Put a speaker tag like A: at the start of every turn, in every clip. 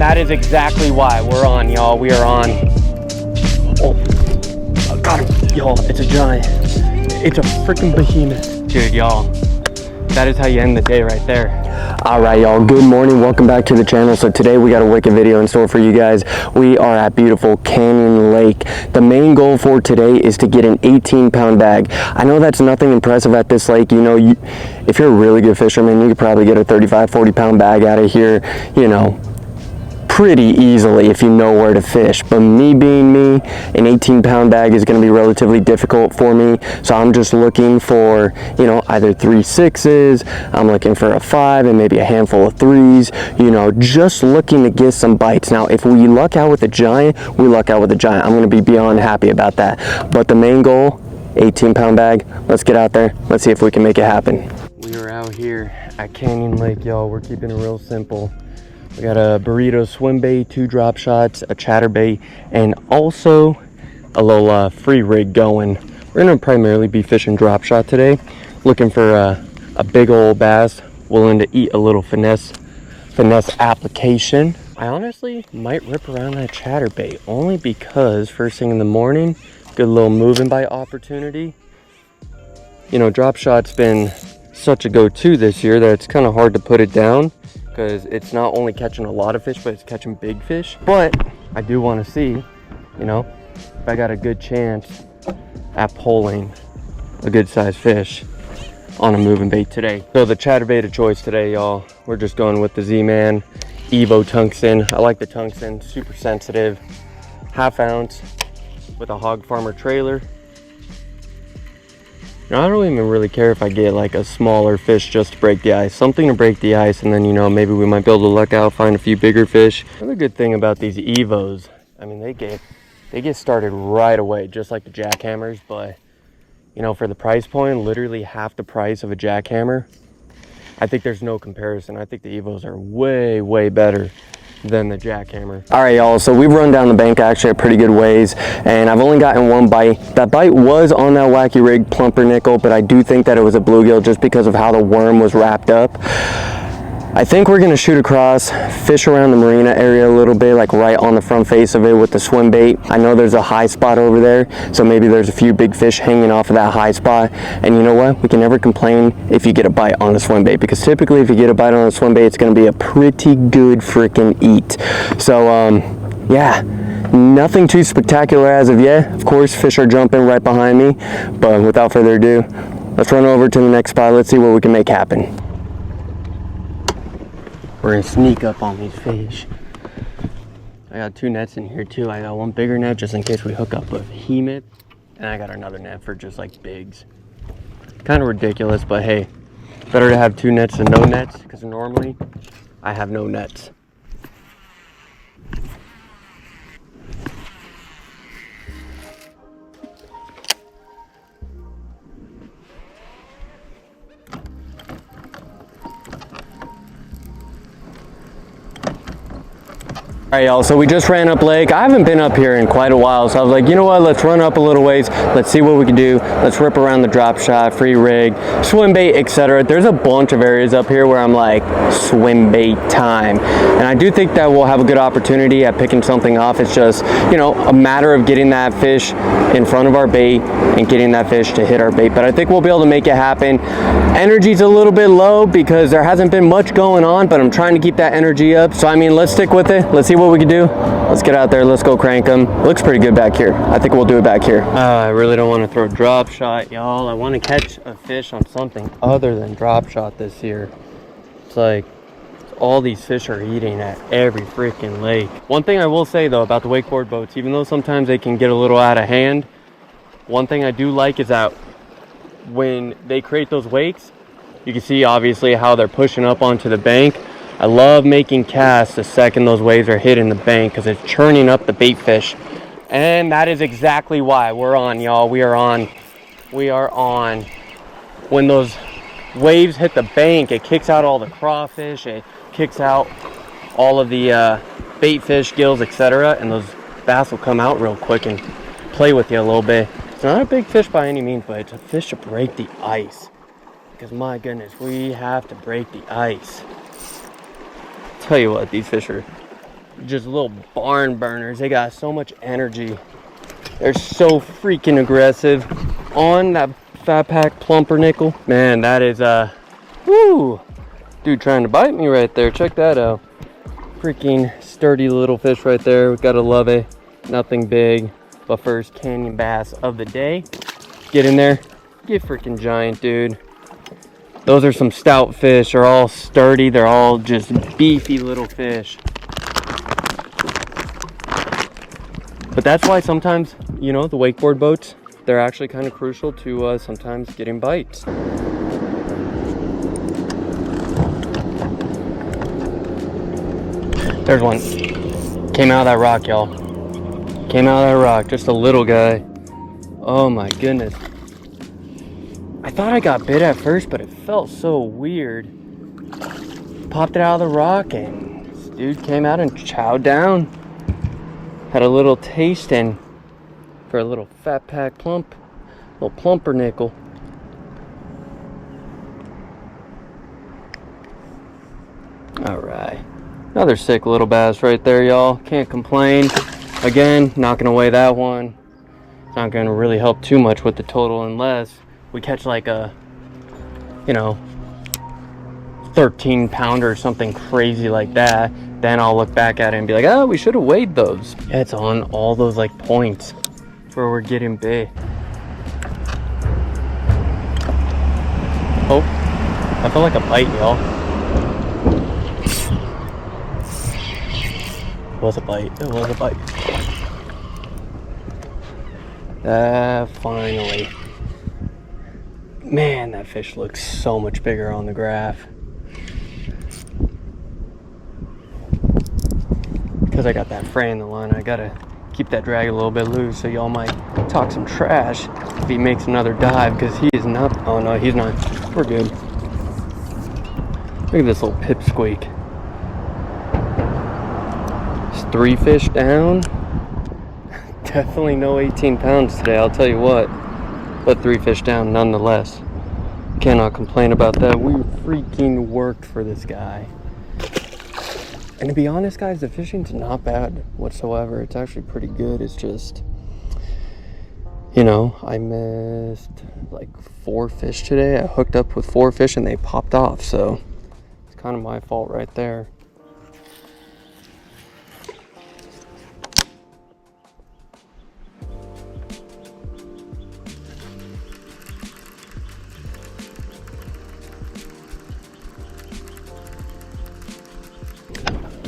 A: And that is exactly why we're on, y'all. We are on. Oh, I got him. Y'all, it's a giant. It's a freaking behemoth. Dude, y'all, that is how you end the day right there. All right, y'all, good morning. Welcome back to the channel. So today we got a wicked video in store for you guys. We are at beautiful Canyon Lake. The main goal for today is to get an 18-pound bag. I know that's nothing impressive at this lake. You know, if you're a really good fisherman, you could probably get a 35, 40-pound bag out of here, you know, pretty easily if you know where to fish. But me being me, an 18-pound bag is going to be relatively difficult for me. So I'm just looking for, you know, either 3 6s, I'm looking for a 5 and maybe a handful of 3s, you know, just looking to get some bites. Now, if we luck out with a giant, we luck out with a giant. I'm going to be beyond happy about that. But the main goal, 18-pound bag. Let's get out there. Let's see if we can make it happen. We are out here at Canyon Lake, y'all. We're keeping it real simple. We got a Burrito Swimbait, 2 drop shots, a chatterbait, and also a little free rig going. We're gonna primarily be fishing drop shot today. Looking for a big old bass, willing to eat a little finesse application. I honestly might rip around that chatterbait, only because first thing in the morning, good little moving bite opportunity. You know, drop shot's been such a go-to this year that it's kind of hard to put it down, because it's not only catching a lot of fish, but it's catching big fish. But I do want to see, you know, if I got a good chance at pulling a good sized fish on a moving bait today. So the chatterbait of choice today, y'all, we're just going with the Z-Man Evo tungsten. I like the tungsten, super sensitive, 1/2 ounce with a Hog Farmer trailer. Now, I don't even really care if I get like a smaller fish just to break the ice, something to break the ice, and then, you know, maybe we might be able to luck out, find a few bigger fish. Another good thing about these Evos, I mean, they get started right away, just like the jackhammers, but, you know, for the price point, literally half the price of a jackhammer, I think there's no comparison. I think the Evos are way, way better than the jackhammer. All right, y'all, so we've run down the bank actually a pretty good ways, and I've only gotten 1 bite. That bite was on that wacky rig plumper nickel, but I do think that it was a bluegill just because of how the worm was wrapped up. I think we're gonna shoot across, fish around the marina area a little bit, like right on the front face of it with the swim bait. I know there's a high spot over there, so maybe there's a few big fish hanging off of that high spot. And you know what? We can never complain if you get a bite on a swim bait, because typically if you get a bite on a swim bait, it's gonna be a pretty good freaking eat. So yeah, nothing too spectacular as of yet. Of course, fish are jumping right behind me, but without further ado, let's run over to the next spot. Let's see what we can make happen. We're gonna sneak up on these fish. I got 2 nets in here too. I got 1 bigger net just in case we hook up with behemoth, and I got another net for just like bigs. Kind of ridiculous, but hey, better to have 2 nets than no nets, because normally I have no nets. All right, y'all, so we just ran up lake. I haven't been up here in quite a while, so I was like, you know what, let's run up a little ways, let's see what we can do, let's rip around the drop shot, free rig, swim bait, etc. There's a bunch of areas up here where I'm like, swim bait time, and I do think that we'll have a good opportunity at picking something off. It's just, you know, a matter of getting that fish in front of our bait and getting that fish to hit our bait, but I think we'll be able to make it happen. Energy's a little bit low because there hasn't been much going on, but I'm trying to keep that energy up. So I mean, let's stick with it, let's see what we can do. Let's get out there, let's go crank them. Looks pretty good back here. I think we'll do it back here. I really don't want to throw drop shot, y'all. I want to catch a fish on something other than drop shot this year. It's like all these fish are eating at every freaking lake. One thing I will say though about the wakeboard boats, even though sometimes they can get a little out of hand, one thing I do like is that when they create those wakes, you can see obviously how they're pushing up onto the bank. I love making casts the second those waves are hitting the bank, because it's churning up the bait fish. And that is exactly why we're on, y'all. We are on. When those waves hit the bank, it kicks out all the crawfish, it kicks out all of the bait fish, gills, etc. And those bass will come out real quick and play with you a little bit. It's not a big fish by any means, but it's a fish to break the ice. Because my goodness, we have to break the ice. Tell you what, these fish are just little barn burners. They got so much energy. They're so freaking aggressive. On that PhatPak plumper nickel. Man, that is woo! Dude trying to bite me right there. Check that out. Freaking sturdy little fish right there. We gotta love it. Nothing big. But first canyon bass of the day. Get in there. Get freaking giant, dude. Those are some stout fish. They're all sturdy. They're all just beefy little fish. But that's why sometimes, you know, the wakeboard boats, they're actually kind of crucial to sometimes getting bites. There's one. Came out of that rock, y'all. Came out of that rock. Just a little guy. Oh my goodness. I thought I got bit at first, but it felt so weird. Popped it out of the rock and this dude came out and chowed down. Had a little taste in for a little PhatPak little plumper nickel. All right, another sick little bass right there, y'all. Can't complain. Again, not gonna weigh that one. It's not gonna really help too much with the total unless we catch like a, you know, 13 pounder or something crazy like that. Then I'll look back at it and be like, oh, we should have weighed those. Yeah, it's on all those like points where we're getting big. Oh, I feel like a bite, y'all. It was a bite. It was a bite. Finally. Man, that fish looks so much bigger on the graph. Because I got that fray in the line, I gotta keep that drag a little bit loose, so y'all might talk some trash if he makes another dive, because he is not. Oh no, he's not. We're good. Look at this little pipsqueak. It's 3 fish down. Definitely no 18 pounds today, I'll tell you what. But 3 fish down nonetheless. Cannot complain about that. We freaking worked for this guy. And to be honest, guys, the fishing's not bad whatsoever. It's actually pretty good. It's just, you know, I missed like 4 fish today. I hooked up with 4 fish and they popped off. So it's kind of my fault right there.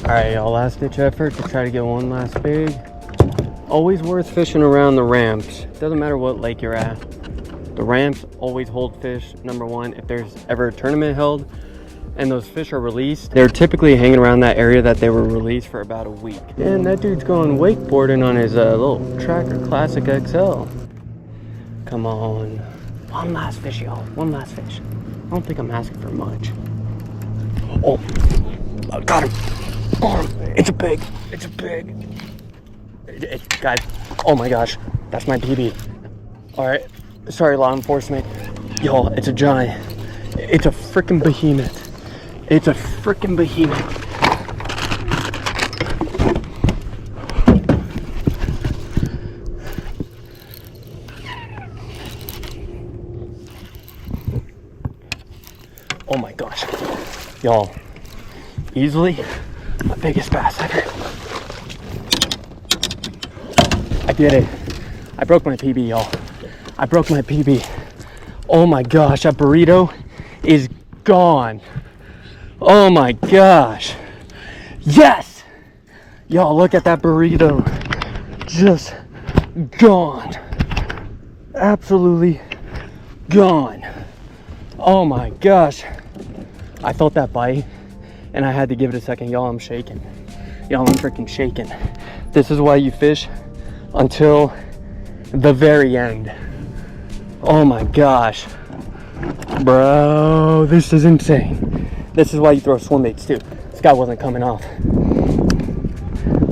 A: Alright, y'all, last ditch effort to try to get one last big. Always worth fishing around the ramps. Doesn't matter what lake you're at. The ramps always hold fish. Number one, if there's ever a tournament held and those fish are released, they're typically hanging around that area that they were released for about a week. And that dude's going wakeboarding on his little Tracker Classic XL. Come on. One last fish, y'all. One last fish. I don't think I'm asking for much. Oh, I got him. Oh, it's a pig. It's a pig. Guys, oh my gosh, that's my PB. All right, sorry, law enforcement. Y'all, it's a giant. It's a freaking behemoth. It's a freaking behemoth. Oh my gosh, y'all, easily my biggest bass ever. I did it. I broke my PB, y'all. I broke my PB. Oh my gosh, that burrito is gone. Oh my gosh. Yes! Y'all, look at that burrito. Just gone. Absolutely gone. Oh my gosh. I felt that bite and I had to give it a second. Y'all, I'm shaking. Y'all, I'm freaking shaking. This is why you fish until the very end. Oh my gosh. Bro, this is insane. This is why you throw Swimbaits too. This guy wasn't coming off.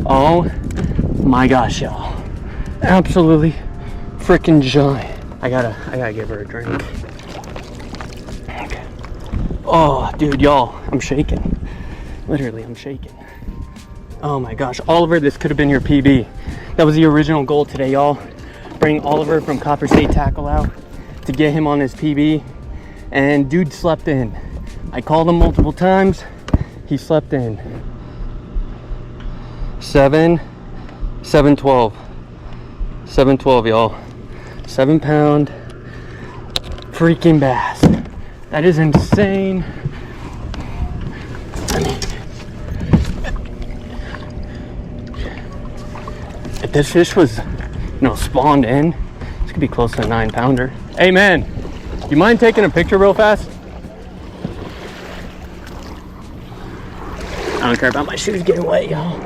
A: Oh my gosh, y'all. Absolutely freaking giant. I gotta give her a drink. Okay. Oh, dude, y'all, I'm shaking. Literally, I'm shaking. Oh my gosh, Oliver, this could have been your PB. That was the original goal today, y'all. Bring Oliver from Copperstate Tackle out to get him on his PB, and dude slept in. I called him multiple times, he slept in. 712, y'all. 7 pound freaking bass. That is insane. I mean, if this fish was, spawned in, this could be close to a 9 pounder. Hey man, you mind taking a picture real fast? I don't care about my shoes getting wet, y'all.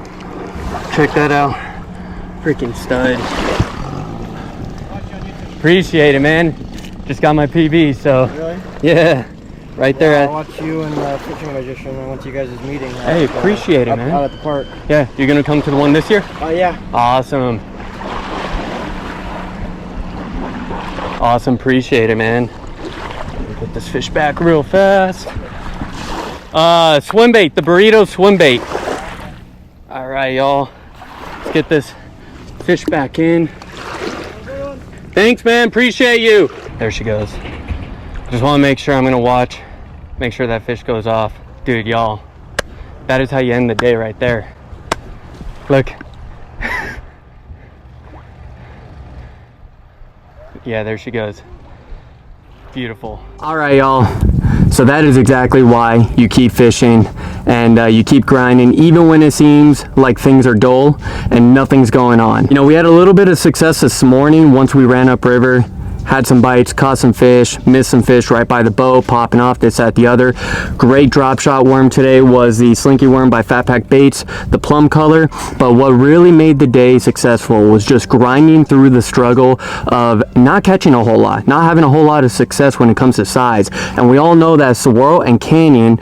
A: Check that out. Freaking stud. Appreciate it, man. Just got my PB, so.
B: Really?
A: Yeah. Right there.
B: I watched you and Fishing Magician. I went to you guys' meeting.
A: Hey, appreciate it, man.
B: Out at the park.
A: Yeah, you're gonna come to the one this year?
B: Oh, yeah.
A: Awesome. Awesome, appreciate it, man. Put this fish back real fast. Swimbait, the Burrito Swimbait. All right, y'all. Let's get this fish back in. Thanks, man, appreciate you. There she goes. Just want to make sure I'm gonna watch, make sure that fish goes off. Dude, y'all, that is how you end the day right there. Look. Yeah, there she goes. Beautiful. All right, y'all. So that is exactly why you keep fishing and you keep grinding, even when it seems like things are dull and nothing's going on. We had a little bit of success this morning once we ran upriver. Had some bites, caught some fish, missed some fish right by the boat, popping off this, that, the other. Great drop shot worm today was the Slinky worm by PhatPak baits, the plum color. But what really made the day successful was just grinding through the struggle of not catching a whole lot, not having a whole lot of success when it comes to size. And we all know that Swirl and Canyon,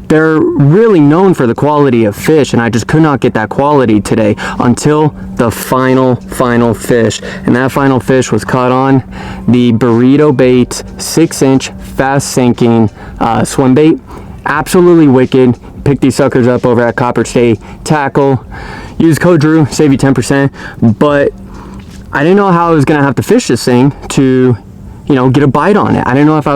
A: they're really known for the quality of fish, and I just could not get that quality today until the final fish. And that final fish was caught on the Burrito bait 6-inch fast sinking swim bait. Absolutely wicked. Pick these suckers up over at Copperstate Tackle. Use code Drew, save you 10%. But I didn't know how I was gonna have to fish this thing to, get a bite on it. I didn't know if I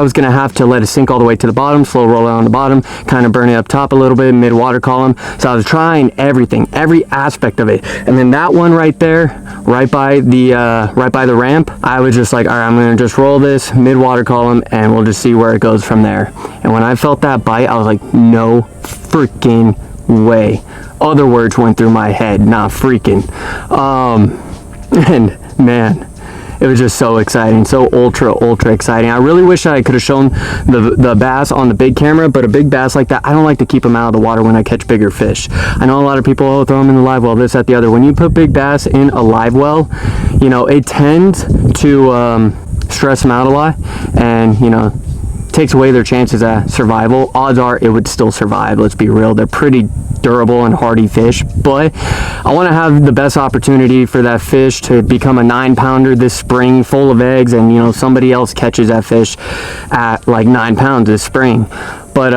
A: was gonna have to let it sink all the way to the bottom, slow roll it on the bottom, kind of burn it up top a little bit, mid water column. So I was trying everything, every aspect of it. And then that one right there, right by the ramp, I was just like, all right, I'm gonna just roll this mid water column and we'll just see where it goes from there. And when I felt that bite, I was like, no freaking way. Other words went through my head, not freaking. And man, it was just so exciting, so ultra exciting. I really wish I could have shown the bass on the big camera, but a big bass like that, I don't like to keep them out of the water when I catch bigger fish. I know a lot of people throw them in the live well, this, that, the other. When you put big bass in a live well, it tends to stress them out a lot, and takes away their chances at survival. Odds are it would still survive, let's be real. They're pretty durable and hardy fish, but I want to have the best opportunity for that fish to become a 9 pounder this spring, full of eggs, and somebody else catches that fish at like 9 pounds this spring. But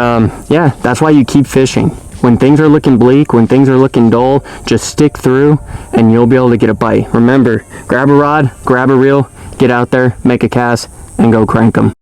A: yeah, that's why you keep fishing. When things are looking bleak, when things are looking dull, just stick through and you'll be able to get a bite. Remember, grab a rod, grab a reel, get out there, make a cast, and go crank them.